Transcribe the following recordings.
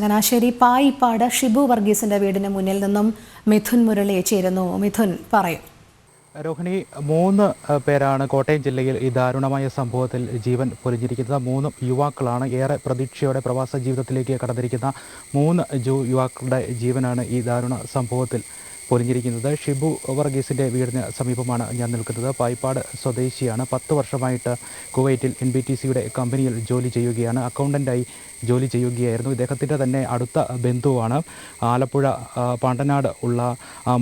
ചങ്ങനാശ്ശേരി പായിപ്പാട് ഷിബു വർഗീസിന്റെ വീടിന് മുന്നിൽ നിന്നും മിഥുൻ മുരളി ചേരുന്നു. മിഥുൻ പറയും. രോഹിണി, 3 പേരാണ് കോട്ടയം ജില്ലയിൽ ഈ ദാരുണമായ സംഭവത്തിൽ ജീവൻ പൊലിഞ്ഞിരിക്കുന്നത്. 3 യുവാക്കളാണ്. ഏറെ പ്രതീക്ഷയോടെ പ്രവാസ ജീവിതത്തിലേക്ക് കടന്നിരിക്കുന്ന 3 യുവാക്കളുടെ ജീവനാണ് ഈ ദാരുണ സംഭവത്തിൽ പൊലിഞ്ഞിരിക്കുന്നത്. ഷിബു വർഗീസിൻ്റെ വീടിന് സമീപമാണ് ഞാൻ നിൽക്കുന്നത്. പായിപ്പാട് സ്വദേശിയാണ്. 10 വർഷമായിട്ട് കുവൈറ്റിൽ NBTCയുടെ കമ്പനിയിൽ ജോലി ചെയ്യുകയാണ്. അക്കൗണ്ടൻ്റായി ജോലി ചെയ്യുകയായിരുന്നു. ഇദ്ദേഹത്തിൻ്റെ തന്നെ അടുത്ത ബന്ധുവാണ് ആലപ്പുഴ പാണ്ടനാട് ഉള്ള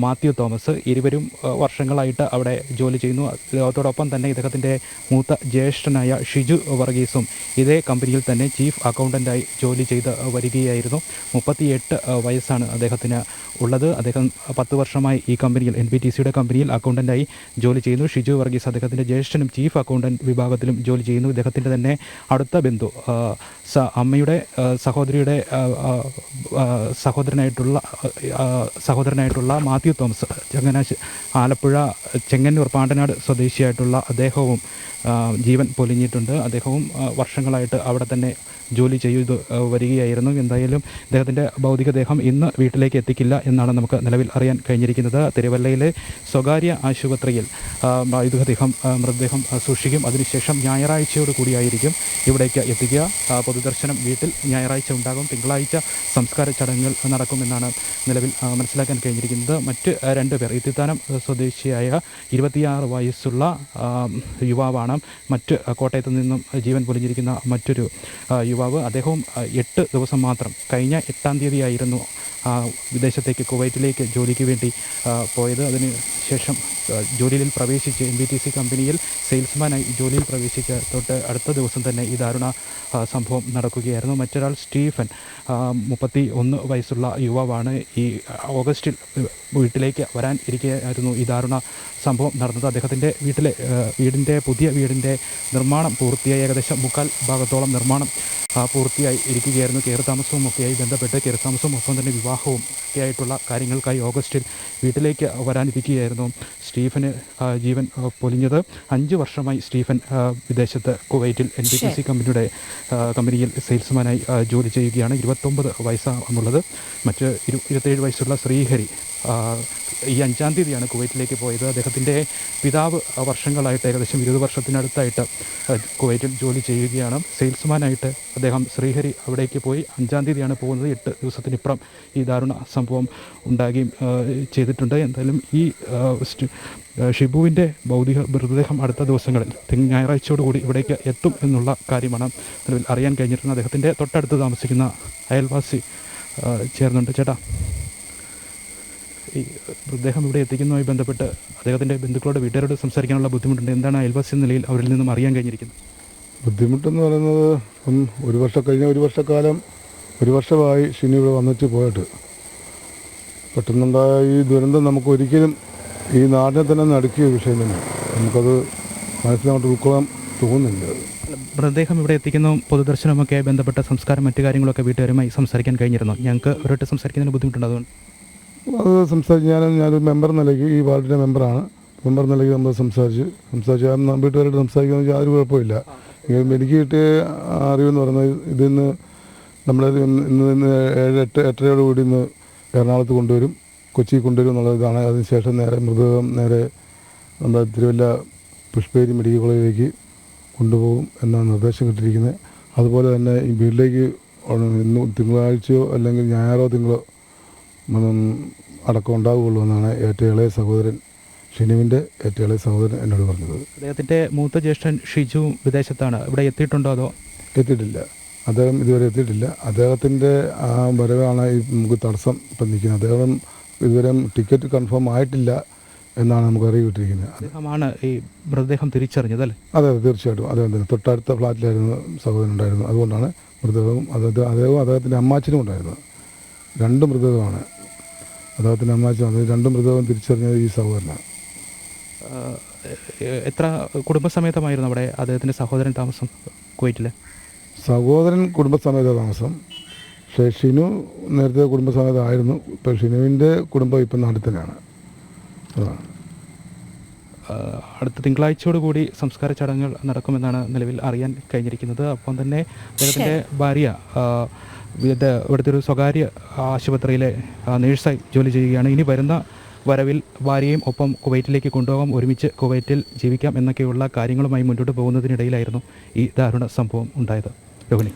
മാത്യു തോമസ്. ഇരുവരും വർഷങ്ങളായിട്ട് അവിടെ ജോലി ചെയ്യുന്നു. അതോടൊപ്പം തന്നെ ഇദ്ദേഹത്തിൻ്റെ മൂത്ത ജ്യേഷ്ഠനായ ഷിജു വർഗീസും ഇതേ കമ്പനിയിൽ തന്നെ ചീഫ് അക്കൗണ്ടൻ്റായി ജോലി ചെയ്ത് വരികയായിരുന്നു. 38 വയസ്സാണ് അദ്ദേഹത്തിന് ഉള്ളത്. അദ്ദേഹം 10 വർഷമായി ഈ കമ്പനിയിൽ NBTCയുടെ കമ്പനിയിൽ അക്കൗണ്ടൻ്റായി ജോലി ചെയ്യുന്നു. ഷിജു വർഗീസ് അദ്ദേഹത്തിൻ്റെ ജ്യേഷ്ഠനും ചീഫ് അക്കൗണ്ടൻറ്റ് വിഭാഗത്തിലും ജോലി ചെയ്യുന്നു. ഇദ്ദേഹത്തിൻ്റെ തന്നെ അടുത്ത ബന്ധു അമ്മയുടെ സഹോദരനായിട്ടുള്ള മാത്യു തോമസ്, ആലപ്പുഴ ചെങ്ങന്നൂർ പാണ്ടനാട് സ്വദേശിയായിട്ടുള്ള അദ്ദേഹവും ജീവൻ പൊലിഞ്ഞിട്ടുണ്ട്. അദ്ദേഹവും വർഷങ്ങളായിട്ട് അവിടെ തന്നെ ജോലി ചെയ്തു വരികയായിരുന്നു. എന്തായാലും ഇദ്ദേഹത്തിൻ്റെ ഭൗതികദേഹം ഇന്ന് വീട്ടിലേക്ക് എത്തിക്കില്ല എന്നാണ് നമുക്ക് നിലവിൽ അറിയാൻ കഴിഞ്ഞിരിക്കുന്നത്. തിരുവല്ലയിലെ സ്വകാര്യ ആശുപത്രിയിൽ മൃതദേഹം സൂക്ഷിക്കും. അതിനുശേഷം ഞായറാഴ്ചയോട് കൂടിയായിരിക്കും ഇവിടേക്ക് എത്തിക്കുക. പൊതുദർശനം വീട്ടിൽ ഞായറാഴ്ച ഉണ്ടാകും. തിങ്കളാഴ്ച സംസ്കാര ചടങ്ങുകൾ നടക്കുമെന്നാണ് നിലവിൽ മനസ്സിലാക്കാൻ കഴിഞ്ഞിരിക്കുന്നത്. മറ്റ് 2 പേർ ഇത്തിത്താനം സ്വദേശിയായ 26 വയസ്സുള്ള യുവാവാണ്. മറ്റ് കോട്ടയത്ത് നിന്നും ജീവൻ പൊലിഞ്ഞിരിക്കുന്ന മറ്റൊരു യുവാവ്. അദ്ദേഹവും 8 ദിവസം മാത്രം, കഴിഞ്ഞ 8-ാം തീയതിയായിരുന്നു വിദേശത്തേക്ക് കുവൈറ്റിലേക്ക് ജോലിക്ക് വേണ്ടി പോയത്. അതിന് ശേഷം ജോലിയിൽ പ്രവേശിച്ച് NBTC കമ്പനിയിൽ സെയിൽസ്മാനായി ജോലിയിൽ പ്രവേശിച്ച് തൊട്ട് അടുത്ത ദിവസം തന്നെ ഈ ദാരുണ സംഭവം നടക്കുകയായിരുന്നു. മറ്റൊരാൾ സ്റ്റീഫൻ, 31 വയസ്സുള്ള യുവാവാണ്. ഈ ഓഗസ്റ്റിൽ വീട്ടിലേക്ക് വരാൻ ഇരിക്കുകയായിരുന്നു ഈ ദാരുണ സംഭവം നടന്നത്. അദ്ദേഹത്തിൻ്റെ വീടിൻ്റെ പുതിയ വീടിൻ്റെ നിർമ്മാണം പൂർത്തിയായി. ഏകദേശം 3/4 ഭാഗത്തോളം നിർമ്മാണം പൂർത്തിയായി ഇരിക്കുകയായിരുന്നു. കയറിത്താമസവും ഒക്കെയായി ബന്ധപ്പെട്ട് കയറിത്താമസവും ഒപ്പം തന്നെ വിവാഹവും ഒക്കെയായിട്ടുള്ള കാര്യങ്ങൾക്കായി ഓഗസ്റ്റിൽ വീട്ടിലേക്ക് വരാനിരിക്കുകയായിരുന്നു സ്റ്റീഫന് ജീവൻ പൊലിഞ്ഞത്. 5 വർഷമായി സ്റ്റീഫൻ വിദേശത്ത് കുവൈറ്റിൽ NBTC കമ്പനിയിൽ സെയിൽസ്മാനായി ജോലി ചെയ്യുകയാണ്. 29 വയസ്സാണുള്ളത്. മറ്റ് 27 വയസ്സുള്ള ശ്രീഹരി ഈ 5-ാം തീയതിയാണ് കുവൈറ്റിലേക്ക് പോയത്. അദ്ദേഹത്തിൻ്റെ പിതാവ് വർഷങ്ങളായിട്ട്, ഏകദേശം 20 വർഷത്തിനടുത്തായിട്ട് കുവൈറ്റിൽ ജോലി ചെയ്യുകയാണ്. സെയിൽസ്മാനായിട്ട് അദ്ദേഹം ശ്രീഹരി അവിടേക്ക് പോയി. 5-ാം തീയതിയാണ് പോകുന്നത്. 8 ദിവസത്തിനിപ്പുറം ഈ ദാരുണ സംഭവം ഉണ്ടാകുകയും ചെയ്തിട്ടുണ്ട്. എന്തായാലും ഈ ഷിബുവിൻ്റെ ഭൗതിക മൃതദേഹം അടുത്ത ദിവസങ്ങളിൽ ഞായറാഴ്ചയോടുകൂടി ഇവിടേക്ക് എത്തും എന്നുള്ള കാര്യമാണ് നിലവിൽ അറിയാൻ കഴിഞ്ഞിരുന്നത്. അദ്ദേഹത്തിൻ്റെ തൊട്ടടുത്ത് താമസിക്കുന്ന അയൽവാസി ചേർന്നുണ്ട്. ചേട്ടാ, ഈ മൃതദേഹം ഇവിടെ എത്തിക്കുന്നതുമായി ബന്ധപ്പെട്ട് അദ്ദേഹത്തിൻ്റെ ബന്ധുക്കളോട്, വീട്ടുകാരോട് സംസാരിക്കാനുള്ള ബുദ്ധിമുട്ടുണ്ട്. എന്താണ് അയൽവാസി എന്ന നിലയിൽ അവരിൽ നിന്നും അറിയാൻ കഴിഞ്ഞിരിക്കുന്നത്? ബുദ്ധിമുട്ടെന്ന് പറയുന്നത്, ഒരു വർഷക്കാലം 1 വർഷമായി ഷിനി ഇവിടെ വന്നിട്ട് പോയിട്ട്. പെട്ടെന്നുണ്ടായ ഈ ദുരന്തം നമുക്ക് ഒരിക്കലും ഈ നാടിനെ തന്നെ നടുക്കിയ വിഷയം തന്നെ. നമുക്കത് മനസ്സിലായിട്ട് ഉൾക്കൊള്ളാൻ തോന്നുന്നില്ല. മൃതദേഹം ഇവിടെ എത്തിക്കുന്ന പൊതുദർശനമൊക്കെ ബന്ധപ്പെട്ട സംസ്കാരം, മറ്റു കാര്യങ്ങളൊക്കെ വീട്ടുകാരുമായി സംസാരിക്കാൻ കഴിഞ്ഞിരുന്നു. ഞങ്ങൾക്ക് ഒരിട്ട് സംസാരിക്കുന്നതിന് ബുദ്ധിമുട്ടുണ്ട്. അതുകൊണ്ട് അത് ഞാനൊരു മെമ്പർ നിലയ്ക്ക്, ഈ വാർഡിൻ്റെ മെമ്പറാണ്. മെമ്പർ നിലയ്ക്ക് നമ്മൾ സംസാരിച്ച് വീട്ടുകാരോട് സംസാരിക്കുന്നത് യാതൊരു കുഴപ്പമില്ല. എനിക്ക് കിട്ടിയ അറിവെന്ന് പറയുന്നത്, ഇതിന്ന് ഇന്ന് 7-8 കൂടി ഇന്ന് എറണാകുളത്ത് കൊണ്ടുവരും, കൊച്ചി കൊണ്ടുവരും എന്നുള്ളതാണ്. അതിനുശേഷം മൃതദേഹം നേരെ നമ്മുടെ തിരുവല്ല പുഷ്പേരി മെഡിക്കൽ കോളേജിലേക്ക് കൊണ്ടുപോകും എന്നാണ് നിർദ്ദേശം കിട്ടിയിരിക്കുന്നത്. അതുപോലെ തന്നെ ഈ വീട്ടിലേക്ക് ഇന്ന് തിങ്കളാഴ്ചയോ അല്ലെങ്കിൽ ഞായറോ തിങ്കളോ അടക്കം ഉണ്ടാവുകയുള്ളൂ എന്നാണ് ഏറ്റവും ഇളയ സഹോദരൻ, ഷിനുവിൻ്റെ ഏറ്റവും ഇളയ സഹോദരൻ എന്നോട് പറഞ്ഞത്. അദ്ദേഹത്തിൻ്റെ മൂത്ത ജ്യേഷ്ഠൻ ഷിജു വിദേശത്താണ്. ഇവിടെ എത്തിയിട്ടുണ്ടോ? അതോ? എത്തിയിട്ടില്ല. അദ്ദേഹം ഇതുവരെ എത്തിയിട്ടില്ല. അദ്ദേഹത്തിൻ്റെ ആ വരവാണ് ഈ നമുക്ക് തടസ്സം ഇപ്പം നിൽക്കുന്നത്. അദ്ദേഹം ഇതുവരെ ടിക്കറ്റ് കൺഫേം ആയിട്ടില്ല എന്നാണ് നമുക്ക് അറിയിട്ടിരിക്കുന്നത്. അദ്ദേഹമാണ് ഈ മൃതദേഹം തിരിച്ചറിഞ്ഞതല്ലേ? അതെ, തീർച്ചയായിട്ടും അദ്ദേഹം തന്നെ. തൊട്ടടുത്ത ഫ്ലാറ്റിലായിരുന്നു സഹോദരൻ ഉണ്ടായിരുന്നു. അതുകൊണ്ടാണ് മൃതദേഹവും അദ്ദേഹവും അദ്ദേഹത്തിൻ്റെ അമ്മാച്ചനും ഉണ്ടായിരുന്നു. 2 മൃതദേഹമാണ്. അദ്ദേഹത്തിൻ്റെ അമ്മാച്ചനും, അത് 2 മൃതദേഹം തിരിച്ചറിഞ്ഞത് ഈ സഹോദരനാണ്. എത്ര കുടുംബസമേതമായിരുന്നു അവിടെ അദ്ദേഹത്തിൻ്റെ സഹോദരൻ താമസം കുവൈറ്റിൽ? സഹോദരൻ കുടുംബസമേത താമസം. പക്ഷേ ഷിനു നേരത്തെ കുടുംബസമേതമായിരുന്നു. ഇപ്പോൾ ഷിനുവിൻ്റെ കുടുംബം ഇപ്പം നാട്ടിൽ തന്നെയാണ്. അതാണ്. അടുത്ത തിങ്കളാഴ്ചയോടുകൂടി സംസ്കാര ചടങ്ങുകൾ നടക്കുമെന്നാണ് നിലവിൽ അറിയാൻ കഴിഞ്ഞിരിക്കുന്നത്. ഒപ്പം തന്നെ അദ്ദേഹത്തിൻ്റെ ഭാര്യ ഇവിടുത്തെ ഒരു സ്വകാര്യ ആശുപത്രിയിലെ നേഴ്സായി ജോലി ചെയ്യുകയാണ്. ഇനി വരുന്ന വരവിൽ ഭാര്യയും ഒപ്പം കുവൈറ്റിലേക്ക് കൊണ്ടുപോകാം, ഒരുമിച്ച് കുവൈറ്റിൽ ജീവിക്കാം എന്നൊക്കെയുള്ള കാര്യങ്ങളുമായി മുന്നോട്ട് പോകുന്നതിനിടയിലായിരുന്നു ഈ ദാരുണ സംഭവം ഉണ്ടായത്. രോഹിണി.